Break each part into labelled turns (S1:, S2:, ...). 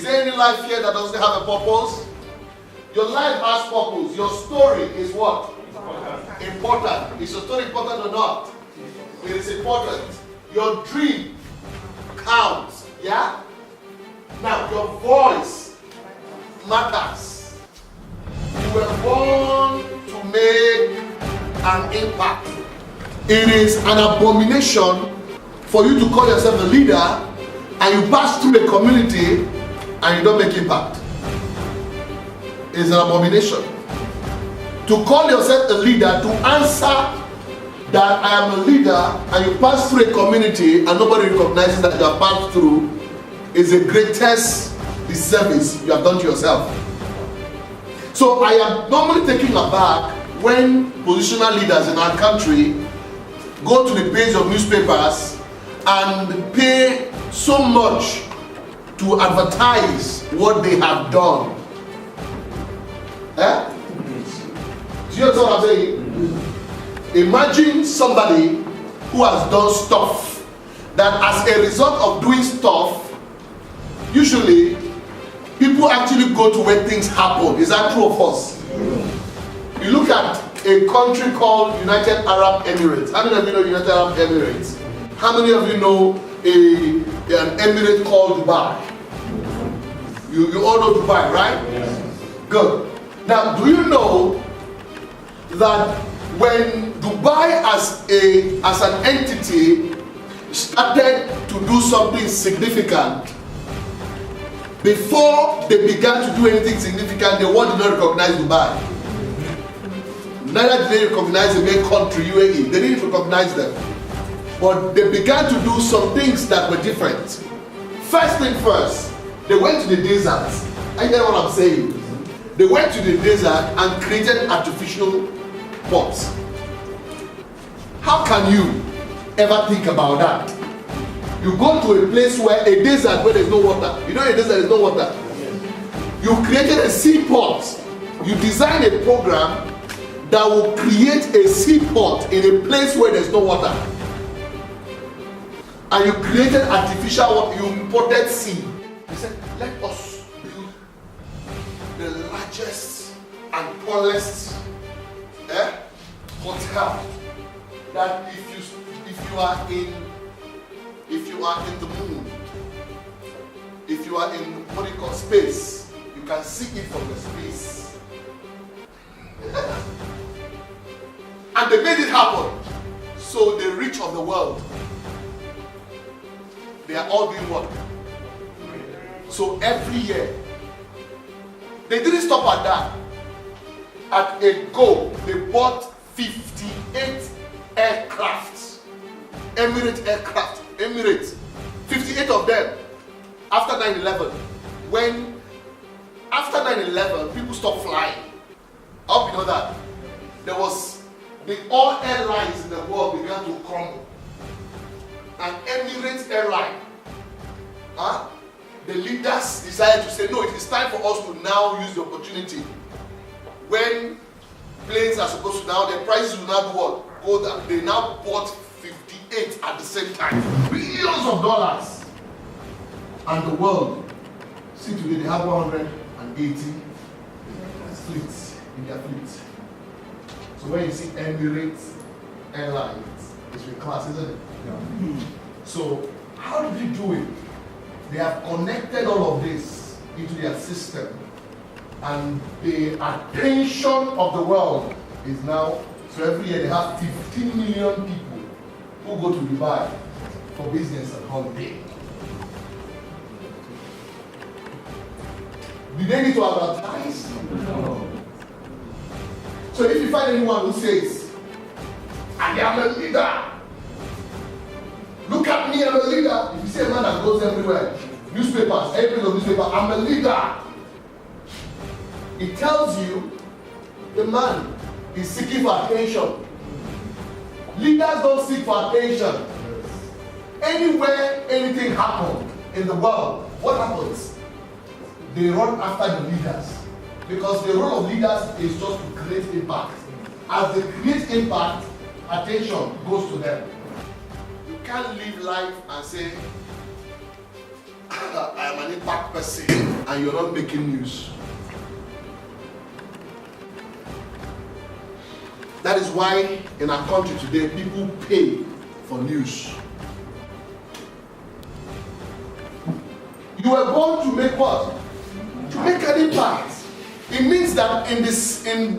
S1: Is there any life here that doesn't have a purpose? Your life has purpose. Your story is what? Important. Is your story important or not? It is important. Your dream counts. Yeah? Now, your voice matters. You were born to make an impact. It is an abomination for you to call yourself a leader and you pass through a community and you don't make impact. It is an abomination. To call yourself a leader, to answer that I am a leader, and you pass through a community and nobody recognizes that you have passed through, is the greatest disservice you have done to yourself. So I am normally taken aback when positional leaders in our country go to the page of newspapers and pay so much to advertise what they have done. Eh? Do you understand what I'm saying? Imagine somebody who has done stuff that as a result of doing stuff, usually people actually go to where things happen. Is that true or false? You look at a country called United Arab Emirates. How many of you know United Arab Emirates? How many of you know an emirate called Dubai? You all know Dubai, right? Yes. Good. Now, do you know that when Dubai as an entity started to do something significant, before they began to do anything significant, the world did not recognize Dubai. Neither did they recognize the main country, UAE. They didn't recognize them. But they began to do some things that were different. First thing first, they went to the desert. I know what I'm saying. They went to the desert and created artificial pots. How can you ever think about that? You go to a place where a desert where there's no water. You know a desert there's no water. You created a seaport. You designed a program that will create a seaport in a place where there's no water. And you created artificial water. You imported sea. He said, let us build the largest and tallest hotel that if you are in the moon, if you are in what you call space, you can see it from the space. And they made it happen. So the rich of the world, they are all doing what? So every year, they didn't stop at that. At a go, they bought 58 aircrafts, Emirates, 58 of them after 9/11. When after 9/11, people stopped flying. I hope you know that. There was all airlines in the world began to crumble. And Emirates airline, the leaders decided to say, no, it is time for us to now use the opportunity. When planes are supposed to now, the prices will now do what? Go down. They now bought 58 at the same time. Billions of dollars. And the world, see today they have 180 fleets in their fleet. So when you see Emirates Airlines, it's with class, isn't it? Yeah. So how did they do it? They have connected all of this into their system. And the attention of the world is now, so every year they have 15 million people who go to Dubai for business and holiday. Did they need to advertise? No. So if you find anyone who says, I am a leader, look at me, I'm a leader. If you see a man that goes everywhere, newspapers, every page of newspaper, I'm a leader. It tells you the man is seeking for attention. Leaders don't seek for attention. Anywhere anything happens in the world, what happens? They run after the leaders. Because the role of leaders is just to create impact. As they create impact, attention goes to them. You can't live life and say, I am an impact person. and you're not making news. That is why in our country today, people pay for news. You were born to make what? To make an impact. It means that in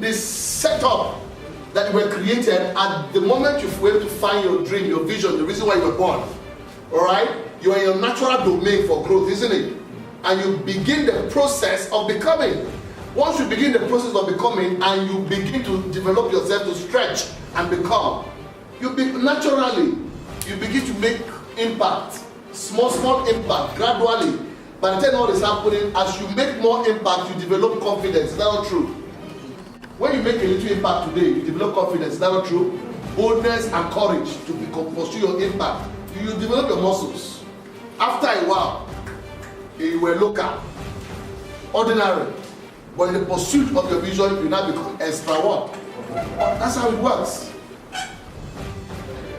S1: this setup that you were created, at the moment you were able to find your dream, your vision, the reason why you were born, all right? You are in your natural domain for growth, isn't it? And you begin the process of becoming. Once you begin the process of becoming and you begin to develop yourself to stretch and become, naturally, you begin to make impact, small impact, gradually. By the time all is happening, as you make more impact, you develop confidence. Is that not true? When you make a little impact today, you develop confidence. Is that not true? Boldness and courage to pursue your impact. You develop your muscles. After a while, you were local, ordinary. But in the pursuit of your vision, you now become extra what? That's how it works.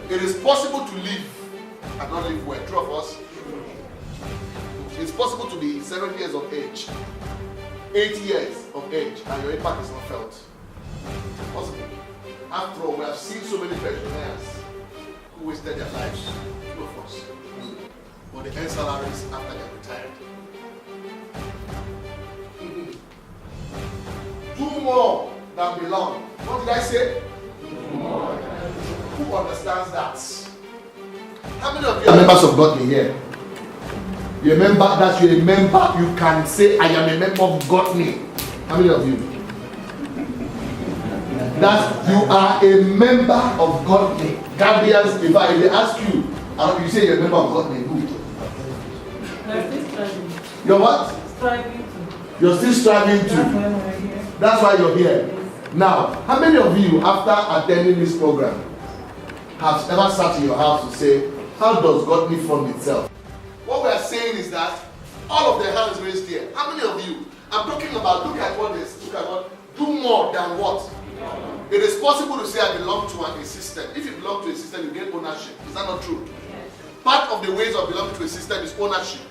S1: It is possible to live and not live well. True of us. It's possible to be 7 years of age, 8 years of age, and your impact is not felt. It's possible. After all, we have seen so many pensioners who wasted their lives. Two of us. But they earn salaries after they're retired. Do more than belong. What did I say? Who understands that? How many of you are members of GOTNI here? You remember that you're a member, you can say, I am a member of GOTNI. How many of you? That you are a member of GOTNI. Guardians, if they ask you, you say you're a member of GOTNI. Who? You're what?
S2: Striving to.
S1: You're still striving to. That's why you're here. Now, how many of you, after attending this program, have ever sat in your house to say, how does GOTNI fund itself? What we are saying is that all of the hands raised here, how many of you? I'm talking about, look at what do more than what? It is possible to say I belong to a system. If you belong to a system, you get ownership. Is that not true? Part of the ways of belonging to a system is ownership.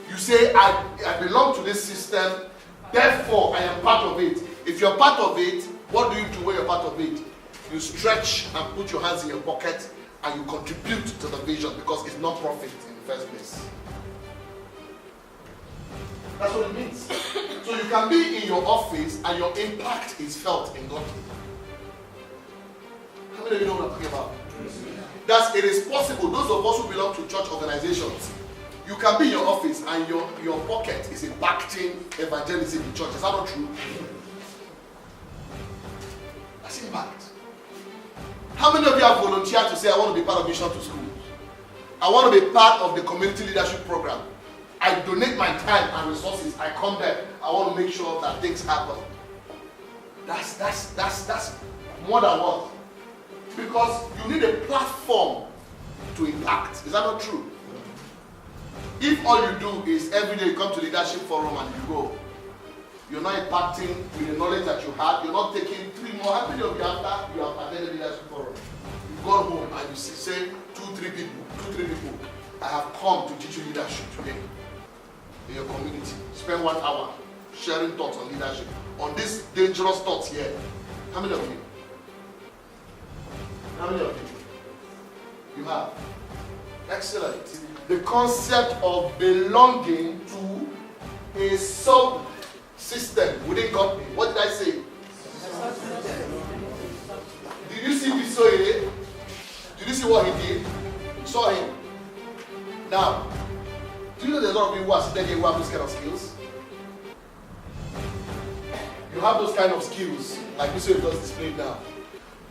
S1: You say, I belong to this system, therefore I am part of it. If you're part of it, what do you do when you're part of it? You stretch and put your hands in your pocket and you contribute to the vision because it's not profit in the first place. That's what it means. So you can be in your office and your impact is felt in God. How many of you know what I'm talking about? That it is possible, those of us who belong to church organizations, you can be in your office and your pocket is impacting evangelism in church. Is that not true? That's impact. How many of you have volunteered to say, I want to be part of Mission to School? I want to be part of the community leadership program. I donate my time and resources. I come there. I want to make sure that things happen. That's more than what? Because you need a platform to impact. Is that not true? If all you do is every day you come to leadership forum and you go, you're not impacting with the knowledge that you have, you're not taking 3 more. How many of you after you have attended leadership forum? You've gone home and you say 2-3 people, I have come to teach you leadership today in your community. Spend 1 hour sharing thoughts on leadership, on these dangerous thoughts here. How many of you? How many of you? You have. Excellent. The concept of belonging to a sub-system within GOTNI. What did I say? Did you see Bisoye? Did you see what he did? You saw him. Now, do you know there's a lot of people who are sitting here who have those kind of skills? You have those kind of skills, like Bisoye does display now.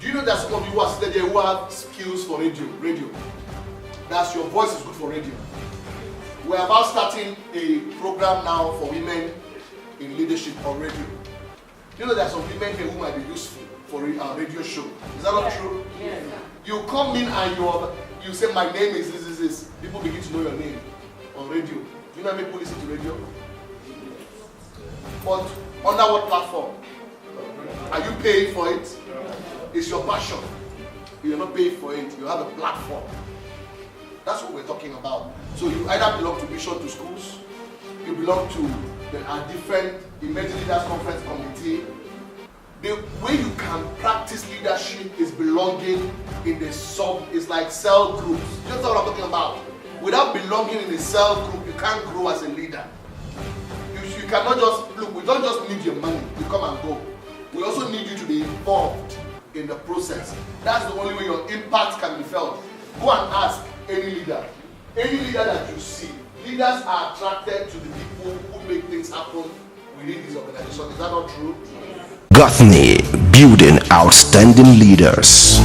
S1: Do you know that some of you who are sitting here who have skills for radio? That's your voice is good for radio. We're about starting a program now for women in leadership on radio. You know there are some women here who might be useful for a radio show. Is that not true?
S2: Yes.
S1: You come in and you say my name is this. People begin to know your name on radio. Do you know how many people listen to radio? But under what platform? Are you paying for it? It's your passion. You're not paying for it. You have a platform. That's what we're talking about. So you either belong to Mission to Schools, you belong to a different emerging leaders conference committee. The way you can practice leadership is belonging in the it's like cell groups. Just what I'm talking about. Without belonging in a cell group, you can't grow as a leader. You cannot just, look, we don't just need your money to come and go. We also need you to be involved in the process. That's the only way your impact can be felt. Go and ask any leader. Any leader that you see, leaders are attracted to the people who make things happen within this organization. Is that not true?
S2: GOTNI, building outstanding leaders.